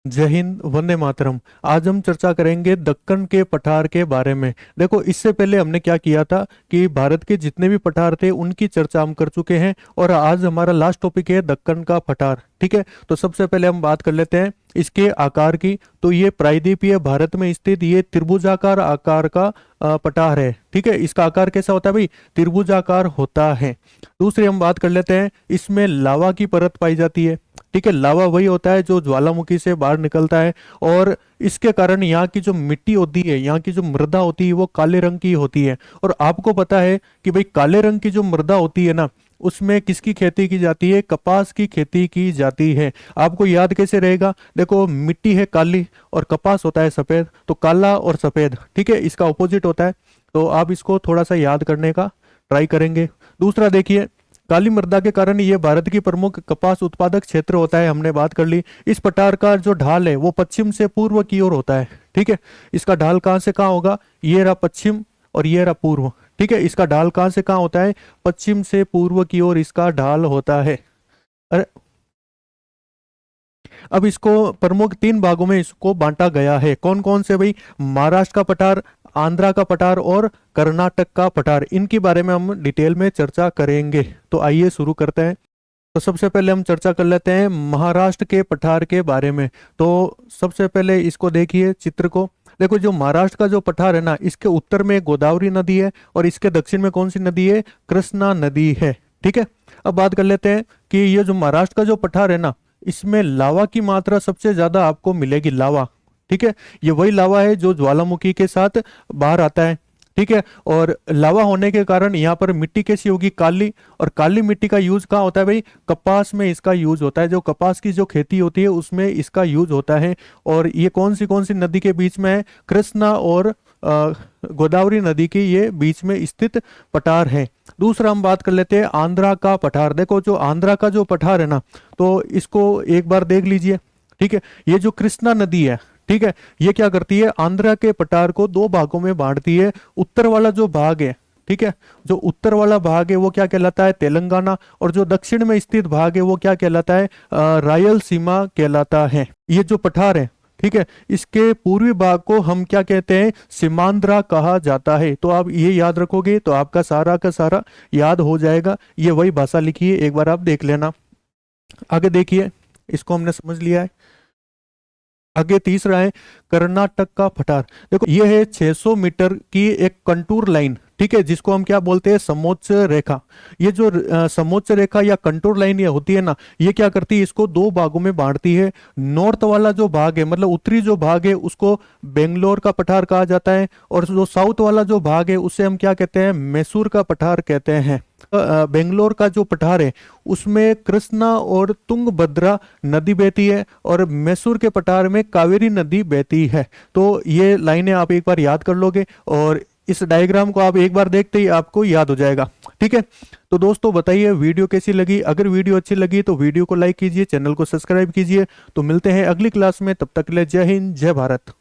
जय हिंद, वंदे मातरम। आज हम चर्चा करेंगे दक्कन के पठार के बारे में। देखो, इससे पहले हमने क्या किया था कि भारत के जितने भी पठार थे उनकी चर्चा हम कर चुके हैं, और आज हमारा लास्ट टॉपिक है दक्कन का पठार। ठीक है, तो सबसे पहले हम बात कर लेते हैं इसके आकार की। तो ये प्रायद्वीपीय भारत में स्थित ये त्रिभुजाकार आकार का पठार है। ठीक है, इसका आकार कैसा होता है भाई? त्रिभुजाकार होता है। दूसरी हम बात कर लेते हैं, इसमें लावा की परत पाई जाती है। ठीक है, लावा वही होता है जो ज्वालामुखी से बाहर निकलता है, और इसके कारण यहाँ की जो मिट्टी होती है, यहाँ की जो मृदा होती है वो काले रंग की होती है। और आपको पता है कि भाई काले रंग की जो मृदा होती है ना, उसमें किसकी खेती की जाती है? कपास की खेती की जाती है। आपको याद कैसे रहेगा? देखो, मिट्टी है काली और कपास होता है सफेद, तो काला और सफेद, ठीक है, इसका ऑपोजिट होता है। तो आप इसको थोड़ा सा याद करने का ट्राई करेंगे। दूसरा देखिए, काली मृदा के कारण ये भारत की प्रमुख कपास उत्पादक क्षेत्र होता है, हमने बात कर ली। इस पठार का जो ढाल है वो पश्चिम से पूर्व की ओर होता है। ठीक है, इसका ढाल कहाँ से कहाँ होगा? ये रहा पश्चिम और ये रहा पूर्व। ठीक है, इसका ढाल कहाँ से कहाँ होता है? पश्चिम से पूर्व की ओर इसका ढाल होता है। अरे, अब इसको प्रमुख तीन भागों में इसको बांटा गया है। कौन कौन से भाई? महाराष्ट्र का पठार, आंध्रा का पठार और कर्नाटक का पठार। इनके बारे में हम डिटेल में चर्चा करेंगे। तो आइए शुरू करते हैं। तो सबसे पहले हम चर्चा कर लेते हैं महाराष्ट्र के पठार के बारे में। तो सबसे पहले इसको देखिए, चित्र को देखो। जो महाराष्ट्र का जो पठार है ना, इसके उत्तर में गोदावरी नदी है और इसके दक्षिण में कौन सी नदी है? कृष्णा नदी है। ठीक है, अब बात कर लेते हैं कि ये जो महाराष्ट्र का जो पठार है ना, इसमें लावा की मात्रा सबसे ज्यादा आपको मिलेगी। लावा, ठीक है, ये वही लावा है जो ज्वालामुखी के साथ बाहर आता है। ठीक है, और लावा होने के कारण यहाँ पर मिट्टी कैसी होगी? काली। और काली मिट्टी का यूज कहाँ होता है भाई? कपास में इसका यूज होता है। जो कपास की जो खेती होती है उसमें इसका यूज होता है। और ये कौन सी नदी के बीच में है? कृष्णा और गोदावरी नदी के ये बीच में स्थित पठार है। दूसरा हम बात कर लेते हैं आंध्रा का पठार। देखो, जो आंध्रा का जो पठार है ना, तो इसको एक बार देख लीजिए। ठीक है, ये जो कृष्णा नदी है, ठीक है, ये क्या करती है? आंध्रा के पठार को दो भागों में बांटती है। उत्तर वाला जो भाग है, ठीक है, जो उत्तर वाला भाग है वो क्या कहलाता है? तेलंगाना। और जो दक्षिण में स्थित भाग है वो क्या कहलाता है? रायलसीमा कहलाता है। ये जो पठार है, ठीक है, इसके पूर्वी भाग को हम क्या कहते हैं? सीमांध्रा कहा जाता है। तो आप ये याद रखोगे तो आपका सारा का सारा याद हो जाएगा। ये वही भाषा लिखी है, एक बार आप देख लेना। आगे देखिए, इसको हमने समझ लिया है। आगे तीसरा है कर्नाटक का पठार। देखो, ये है 600 मीटर की एक कंटूर लाइन। ठीक है, जिसको हम क्या बोलते हैं? समोच्च रेखा। ये जो समोच्च रेखा या कंटूर लाइन ये होती है ना, ये क्या करती है? इसको दो भागों में बांटती है। नॉर्थ वाला जो भाग है, मतलब उत्तरी जो भाग है, उसको बेंगलोर का पठार कहा जाता है। और जो साउथ वाला जो भाग है उसे हम क्या कहते हैं? मैसूर का पठार कहते हैं। बेंगलोर का जो पठार है उसमें कृष्णा और तुंगभद्रा नदी बहती है, और मैसूर के पठार में कावेरी नदी बहती है। तो ये लाइनें आप एक बार याद कर लोगे, और इस डायग्राम को आप एक बार देखते ही आपको याद हो जाएगा। ठीक है, तो दोस्तों बताइए वीडियो कैसी लगी? अगर वीडियो अच्छी लगी तो वीडियो को लाइक कीजिए, चैनल को सब्सक्राइब कीजिए। तो मिलते हैं अगली क्लास में, तब तक के लिए जय हिंद, जय भारत।